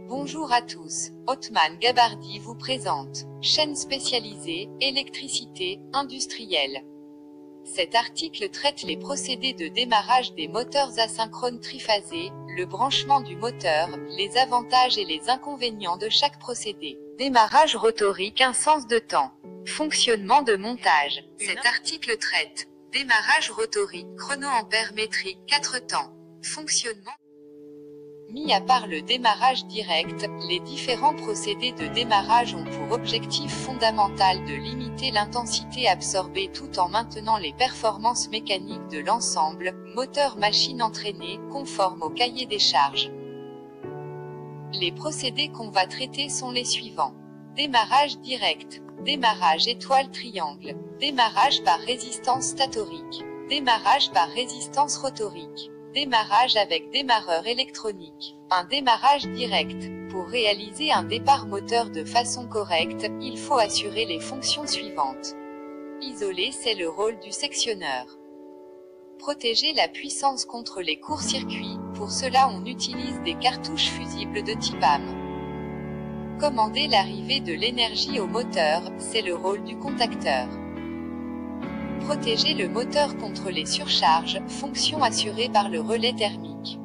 Bonjour à tous, Othman Gabardi vous présente, chaîne spécialisée, électricité, industrielle. Cet article traite les procédés de démarrage des moteurs asynchrones triphasés, le branchement du moteur, les avantages et les inconvénients de chaque procédé. Démarrage rotorique, un sens de temps. Fonctionnement de montage. Cet article traite démarrage rotorique, chronoampère métrique, 4 temps. Fonctionnement. Mis à part le démarrage direct, les différents procédés de démarrage ont pour objectif fondamental de limiter l'intensité absorbée tout en maintenant les performances mécaniques de l'ensemble, moteur-machine entraînée, conforme au cahier des charges. Les procédés qu'on va traiter sont les suivants. Démarrage direct. Démarrage étoile-triangle. Démarrage par résistance statorique. Démarrage par résistance rotorique. Démarrage avec démarreur électronique. Un démarrage direct. Pour réaliser un départ moteur de façon correcte, il faut assurer les fonctions suivantes. Isoler, c'est le rôle du sectionneur. Protéger la puissance contre les courts-circuits, pour cela on utilise des cartouches fusibles de type AM. Commander l'arrivée de l'énergie au moteur, c'est le rôle du contacteur. Protéger le moteur contre les surcharges, fonction assurée par le relais thermique.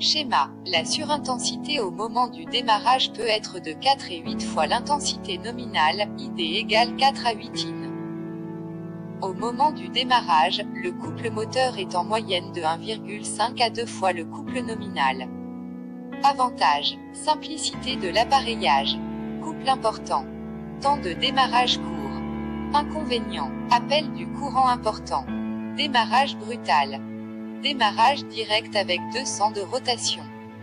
Schéma. La surintensité au moment du démarrage peut être de 4 et 8 fois l'intensité nominale, ID égale 4 à 8 in. Au moment du démarrage, le couple moteur est en moyenne de 1,5 à 2 fois le couple nominal. Avantage. Simplicité de l'appareillage. Couple important. Temps de démarrage court. Inconvénient. Appel du courant important. Démarrage brutal. Démarrage direct avec 200 de rotation.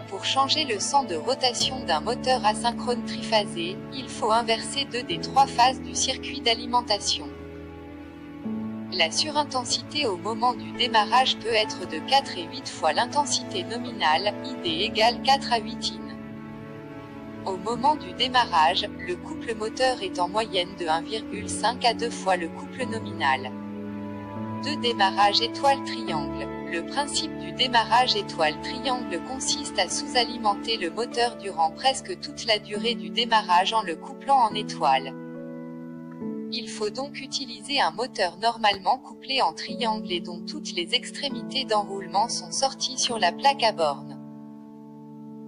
Pour changer le sens de rotation d'un moteur asynchrone triphasé, il faut inverser 2 des 3 phases du circuit d'alimentation. La surintensité au moment du démarrage peut être de 4 et 8 fois l'intensité nominale, ID égale 4 à 8 in. Au moment du démarrage, le couple moteur est en moyenne de 1,5 à 2 fois le couple nominal. 2 démarrages étoile-triangle. Le principe du démarrage étoile-triangle consiste à sous-alimenter le moteur durant presque toute la durée du démarrage en le couplant en étoile. Il faut donc utiliser un moteur normalement couplé en triangle et dont toutes les extrémités d'enroulement sont sorties sur la plaque à borne.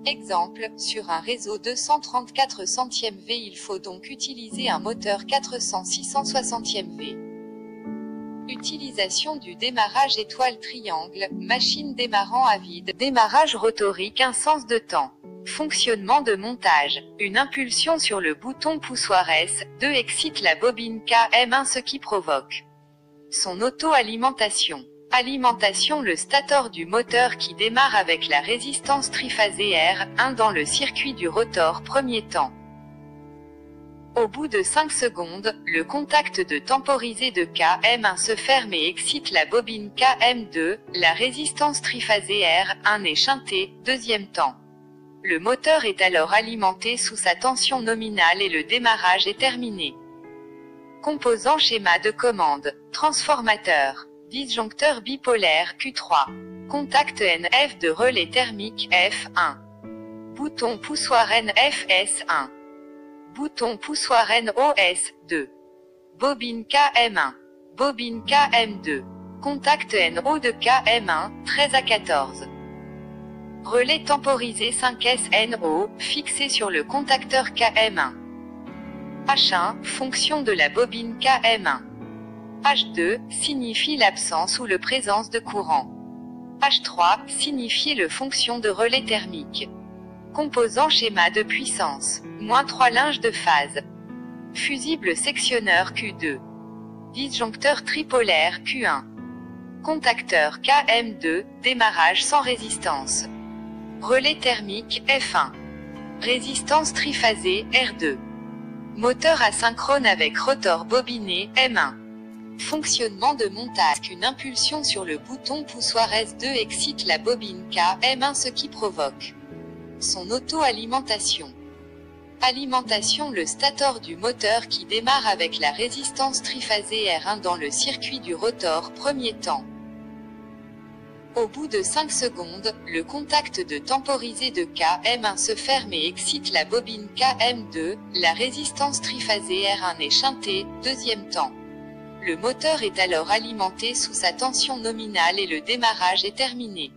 Exemple, sur un réseau 234 centièmes V, il faut donc utiliser un moteur 400-660 V. Utilisation du démarrage étoile-triangle, machine démarrant à vide, démarrage rotorique, un sens de temps. Fonctionnement de montage. Une impulsion sur le bouton poussoir S2 excite la bobine KM1, ce qui provoque son auto-alimentation. Alimentation. Le stator du moteur qui démarre avec la résistance triphasée R1 dans le circuit du rotor premier temps. Au bout de 5 secondes, le contact de temporisé de KM1 se ferme et excite la bobine KM2, la résistance triphasée R1 est shintée, deuxième temps. Le moteur est alors alimenté sous sa tension nominale et le démarrage est terminé. Composant schéma de commande. Transformateur. Disjoncteur bipolaire Q3. Contact NF de relais thermique F1. Bouton poussoir NFS1. Bouton poussoir NOS2. Bobine KM1. Bobine KM2. Contact NO de KM1, 13 à 14. Relais temporisé 5SNO, fixé sur le contacteur KM1. H1, fonction de la bobine KM1. H2, signifie l'absence ou la présence de courant. H3, signifie le fonction de relais thermique. Composant schéma de puissance. -3 linge de phase. Fusible sectionneur Q2. Disjoncteur tripolaire Q1. Contacteur KM2, démarrage sans résistance. Relais thermique F1. Résistance triphasée R2. Moteur asynchrone avec rotor bobiné M1. Fonctionnement de montage. Une impulsion sur le bouton poussoir S2 excite la bobine KM1, ce qui provoque son auto-alimentation. Alimentation. Le stator du moteur qui démarre avec la résistance triphasée R1 dans le circuit du rotor premier temps. Au bout de 5 secondes, le contact de temporisé de KM1 se ferme et excite la bobine KM2, la résistance triphasée R1 est chantée, deuxième temps. Le moteur est alors alimenté sous sa tension nominale et le démarrage est terminé.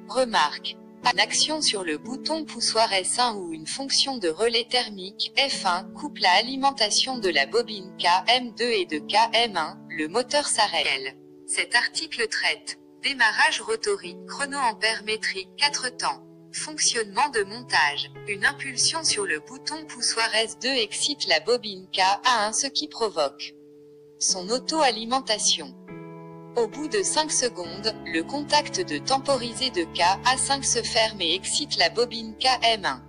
Remarque. Une action sur le bouton poussoir S1 ou une fonction de relais thermique F1 coupe la alimentation de la bobine KM2 et de KM1, le moteur s'arrête. Cet article traite démarrage rotorique, chronoampère métrique, 4 temps. Fonctionnement de montage. Une impulsion sur le bouton poussoir S2 excite la bobine KA1 ce qui provoque son auto-alimentation. Au bout de 5 secondes, le contact de temporisé de KA5 se ferme et excite la bobine KM1.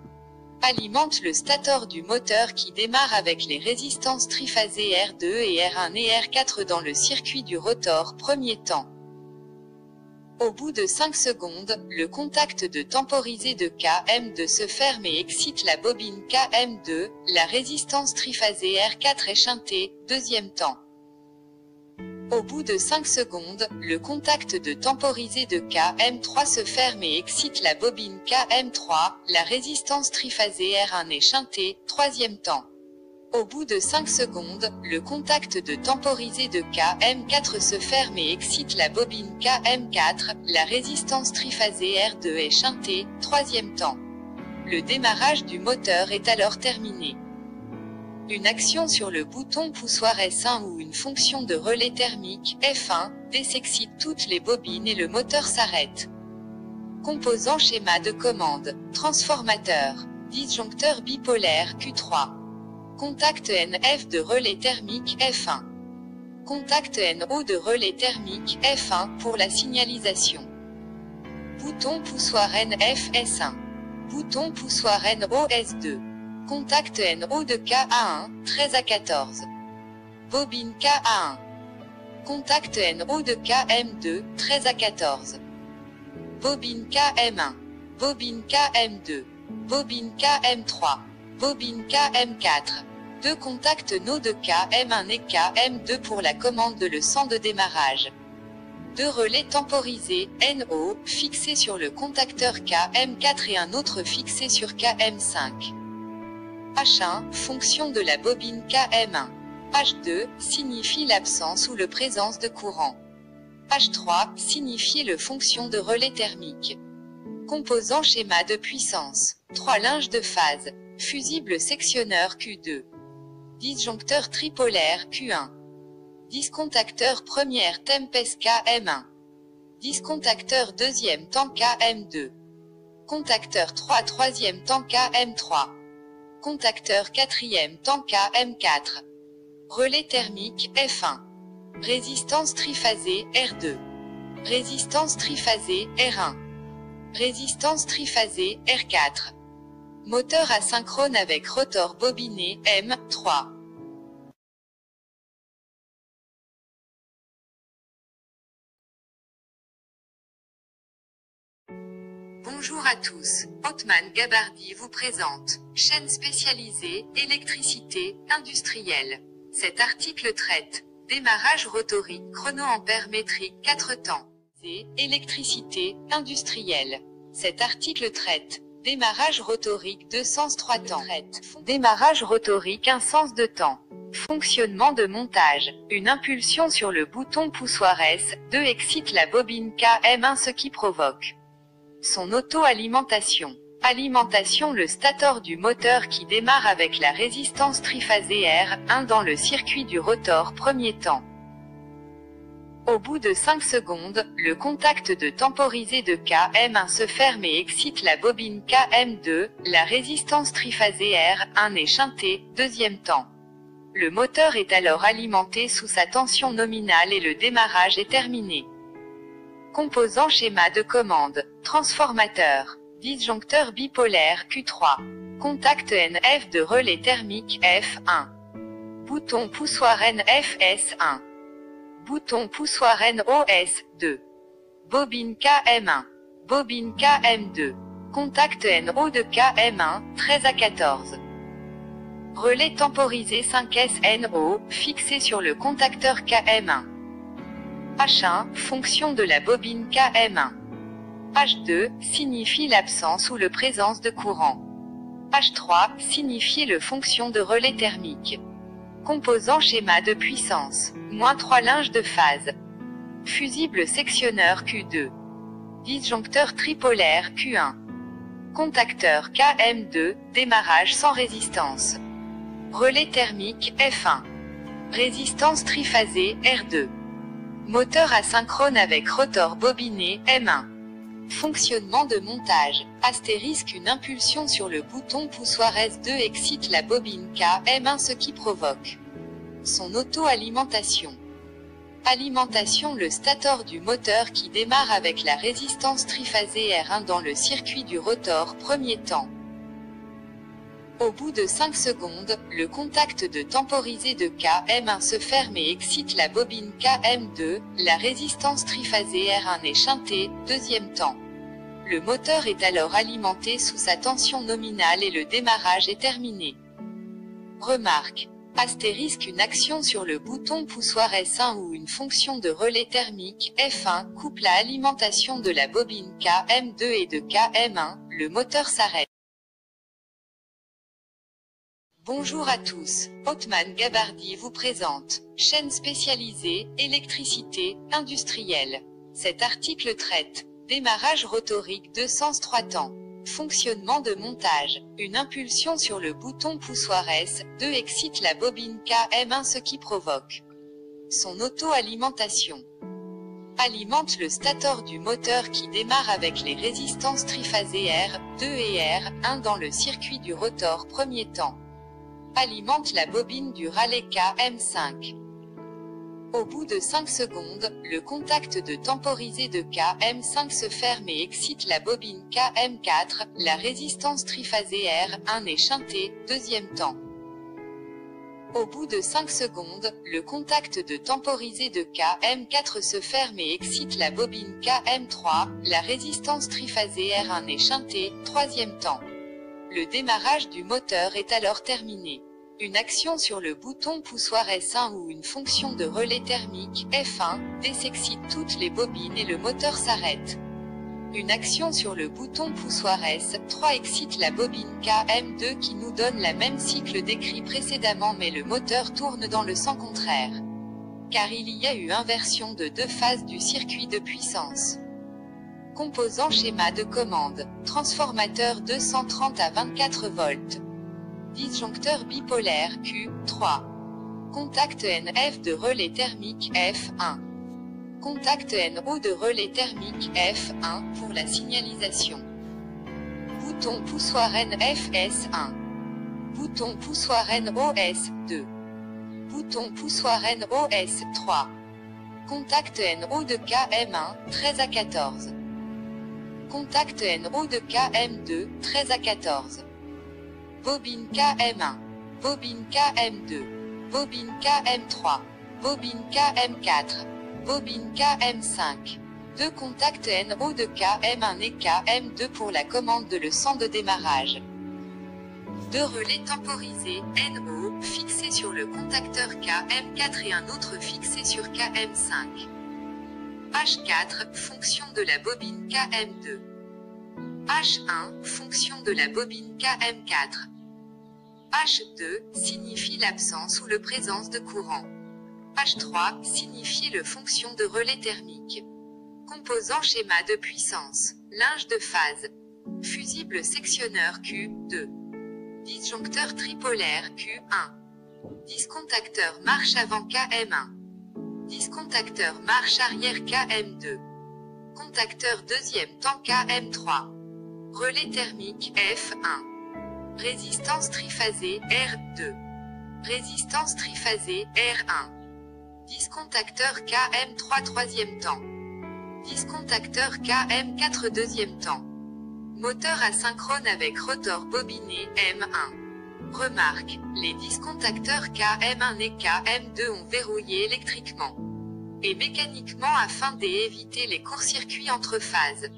Alimente le stator du moteur qui démarre avec les résistances triphasées R2 et R1 et R4 dans le circuit du rotor premier temps. Au bout de 5 secondes, le contact de temporisé de KM2 se ferme et excite la bobine KM2, la résistance triphasée R4 est chantée, deuxième temps. Au bout de 5 secondes, le contact de temporisé de KM3 se ferme et excite la bobine KM3, la résistance triphasée R1 est chantée, troisième temps. Au bout de 5 secondes, le contact de temporisé de KM4 se ferme et excite la bobine KM4, la résistance triphasée R2 est chantée, troisième temps. Le démarrage du moteur est alors terminé. Une action sur le bouton poussoir S1 ou une fonction de relais thermique F1 désexcite toutes les bobines et le moteur s'arrête. Composant schéma de commande, transformateur, disjoncteur bipolaire Q3. Contact NF de relais thermique F1. Contact NO de relais thermique F1 pour la signalisation. Bouton poussoir NF S1. Bouton poussoir NO S2. Contact NO de KA1, 13 à 14. Bobine KA1. Contact NO de KM2, 13 à 14. Bobine KM1. Bobine KM2. Bobine KM3. Bobine KM4. Deux contacts NO de KM1 et KM2 pour la commande de leçon de démarrage. Deux relais temporisés, NO, fixés sur le contacteur KM4 et un autre fixé sur KM5. H1, fonction de la bobine KM1. H2, signifie l'absence ou la présence de courant. H3, signifie le fonction de relais thermique. Composant schéma de puissance. 3 linges de phase. Fusible sectionneur Q2. Disjoncteur tripolaire Q1. Discontacteur première tempest KM1. Discontacteur deuxième temps KM2. Contacteur 3 troisième temps KM3. Contacteur quatrième temps KM4. Relais thermique F1. Résistance triphasée R2. Résistance triphasée R1. Résistance triphasée R4. Moteur asynchrone avec rotor bobiné M3. Bonjour à tous, Othman Gabardi vous présente, chaîne spécialisée, électricité, industrielle. Cet article traite, démarrage rotorique, chronoampère métrique, 4 temps. C'est, électricité, industrielle. Cet article traite, démarrage rotorique 2 sens 3 temps. Démarrage rotorique 1 sens de temps. Fonctionnement de montage. Une impulsion sur le bouton poussoir S2 excite la bobine KM1 ce qui provoque son auto-alimentation. Alimentation le stator du moteur qui démarre avec la résistance triphasée R1 dans le circuit du rotor premier temps. Au bout de 5 secondes, le contact de temporisé de KM1 se ferme et excite la bobine KM2, la résistance triphasée R1 est chantée, deuxième temps. Le moteur est alors alimenté sous sa tension nominale et le démarrage est terminé. Composant schéma de commande, transformateur, disjoncteur bipolaire Q3. Contact NF de relais thermique F1. Bouton poussoir NFS1. Bouton poussoir NOS2. Bobine KM1. Bobine KM2. Contact NO de KM1, 13 à 14. Relais temporisé 5S NO, fixé sur le contacteur KM1. H1, fonction de la bobine KM1. H2, signifie l'absence ou la présence de courant. H3, signifie le fonction de relais thermique. Composant schéma de puissance. -3 linge de phase. Fusible sectionneur Q2. Disjoncteur tripolaire Q1. Contacteur KM2, démarrage sans résistance. Relais thermique F1. Résistance triphasée R2. Moteur asynchrone avec rotor bobiné M1. Fonctionnement de montage. Astérisque, une impulsion sur le bouton poussoir S2 excite la bobine KM1, ce qui provoque son auto-alimentation. Alimentation, le stator du moteur qui démarre avec la résistance triphasée R1 dans le circuit du rotor premier temps. Au bout de 5 secondes, le contact de temporisé de KM1 se ferme et excite la bobine KM2, la résistance triphasée R1 est shintée, deuxième temps. Le moteur est alors alimenté sous sa tension nominale et le démarrage est terminé. Remarque. Astérisque, une action sur le bouton poussoir S1 ou une fonction de relais thermique F1 coupe la alimentation de la bobine KM2 et de KM1, le moteur s'arrête. Bonjour à tous, Othman Gabardi vous présente, chaîne spécialisée, électricité, industrielle. Cet article traite, démarrage rotorique 2 sens 3 temps. Fonctionnement de montage. Une impulsion sur le bouton poussoir S2 excite la bobine KM1, ce qui provoque son auto-alimentation. Alimente le stator du moteur qui démarre avec les résistances triphasées R2 et R1 dans le circuit du rotor premier temps. Alimente la bobine du relais KM5. Au bout de 5 secondes, le contact de temporisé de KM5 se ferme et excite la bobine KM4, la résistance triphasée R1 est shintée, deuxième temps. Au bout de 5 secondes, le contact de temporisé de KM4 se ferme et excite la bobine KM3, la résistance triphasée R1 est shintée, troisième temps. Le démarrage du moteur est alors terminé. Une action sur le bouton poussoir S1 ou une fonction de relais thermique F1 désexcite toutes les bobines et le moteur s'arrête. Une action sur le bouton poussoir S3 excite la bobine KM2 qui nous donne la même cycle décrit précédemment, mais le moteur tourne dans le sens contraire. Car il y a eu inversion de 2 phases du circuit de puissance. Composant schéma de commande. Transformateur 230 à 24 volts. Disjoncteur bipolaire Q3. Contact NF de relais thermique F1. Contact NO de relais thermique F1 pour la signalisation. Bouton poussoir NFS1. Bouton poussoir NOS2. Bouton poussoir NOS3. Contact NO de KM1 13 à 14. Contact NO de KM2 13 à 14. Bobine KM1. Bobine KM2. Bobine KM3. Bobine KM4. Bobine KM5. 2 contacts NO de KM1 et KM2 pour la commande de leçon de démarrage. 2 relais temporisés NO fixés sur le contacteur KM4 et un autre fixé sur KM5. H4, fonction de la bobine KM2. H1, fonction de la bobine KM4. H2, signifie l'absence ou la présence de courant. H3, signifie la fonction de relais thermique. Composant schéma de puissance. Linge de phase. Fusible sectionneur Q2. Disjoncteur tripolaire Q1. Discontacteur marche avant KM1. Discontacteur marche arrière KM2. Contacteur deuxième temps KM3. Relais thermique F1. Résistance triphasée R2. Résistance triphasée R1. Discontacteur KM3 troisième temps. Discontacteur KM4 deuxième temps. Moteur asynchrone avec rotor bobiné M1. Remarque, les discontacteurs KM1 et KM2 ont verrouillé électriquement et mécaniquement afin d'éviter les courts-circuits entre phases.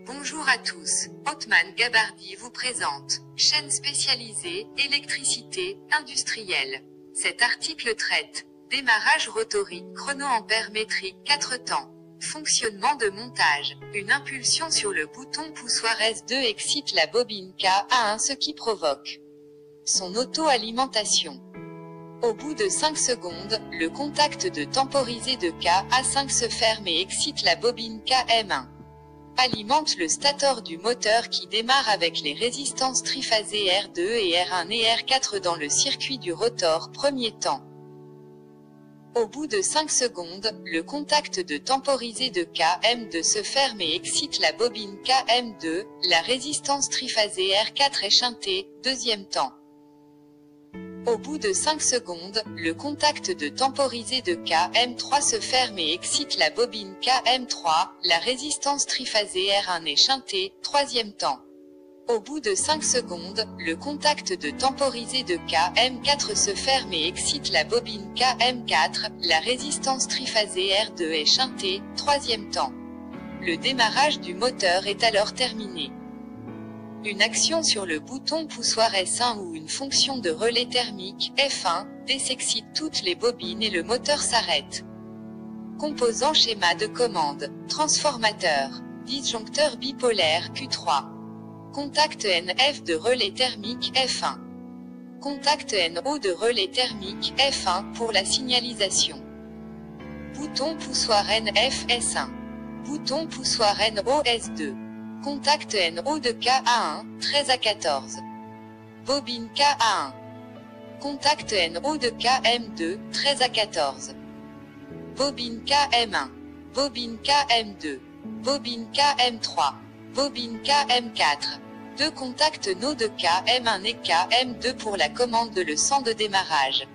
Bonjour à tous, Othman Gabardi vous présente, chaîne spécialisée, électricité, industrielle. Cet article traite, démarrage rotorique chronoampère métrique 4 temps. Fonctionnement de montage, une impulsion sur le bouton poussoir S2 excite la bobine K1 ce qui provoque son auto-alimentation. Au bout de 5 secondes, le contact de temporisé de K5 se ferme et excite la bobine KM1. Alimente le stator du moteur qui démarre avec les résistances triphasées R2 et R1 et R4 dans le circuit du rotor premier temps. Au bout de 5 secondes, le contact de temporisé de KM2 se ferme et excite la bobine KM2, la résistance triphasée R4 est shintée, deuxième temps. Au bout de 5 secondes, le contact de temporisé de KM3 se ferme et excite la bobine KM3, la résistance triphasée R1 est shintée, troisième temps. Au bout de 5 secondes, le contact de temporisé de KM4 se ferme et excite la bobine KM4, la résistance triphasée R2 est shintée, troisième temps. Le démarrage du moteur est alors terminé. Une action sur le bouton poussoir S1 ou une fonction de relais thermique, F1, désexcite toutes les bobines et le moteur s'arrête. Composant schéma de commande, transformateur, disjoncteur bipolaire Q3. Contact NF de relais thermique F1. Contact NO de relais thermique F1 pour la signalisation. Bouton poussoir NF S1. Bouton poussoir NO S2. Contact NO de K1, 13 à 14. Bobine K1. Contact NO de KM2, 13 à 14. Bobine KM1. Bobine KM2. Bobine KM3. Bobine KM4. Deux contacts NO de KM1 et KM2 pour la commande de leçon de démarrage.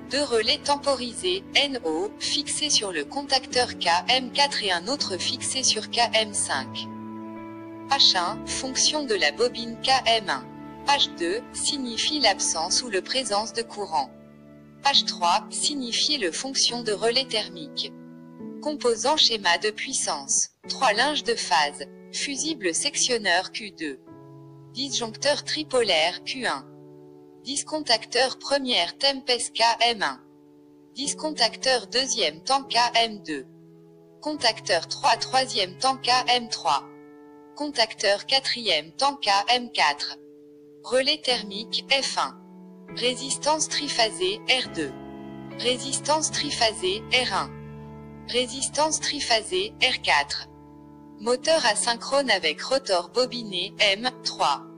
Deux relais temporisés, NO, fixés sur le contacteur KM4 et un autre fixé sur KM5. H1, fonction de la bobine KM1. H2, signifie l'absence ou la présence de courant. H3, signifie le fonction de relais thermique. Composant schéma de puissance. 3 linges de phase. Fusible sectionneur Q2. Disjoncteur tripolaire Q1. Discontacteur première tempest KM1. Discontacteur deuxième temps KM2. Contacteur 3 troisième temps KM3. Contacteur quatrième temps KM4. Relais thermique F1. Résistance triphasée R2. Résistance triphasée R1. Résistance triphasée R4. Moteur asynchrone avec rotor bobiné M3.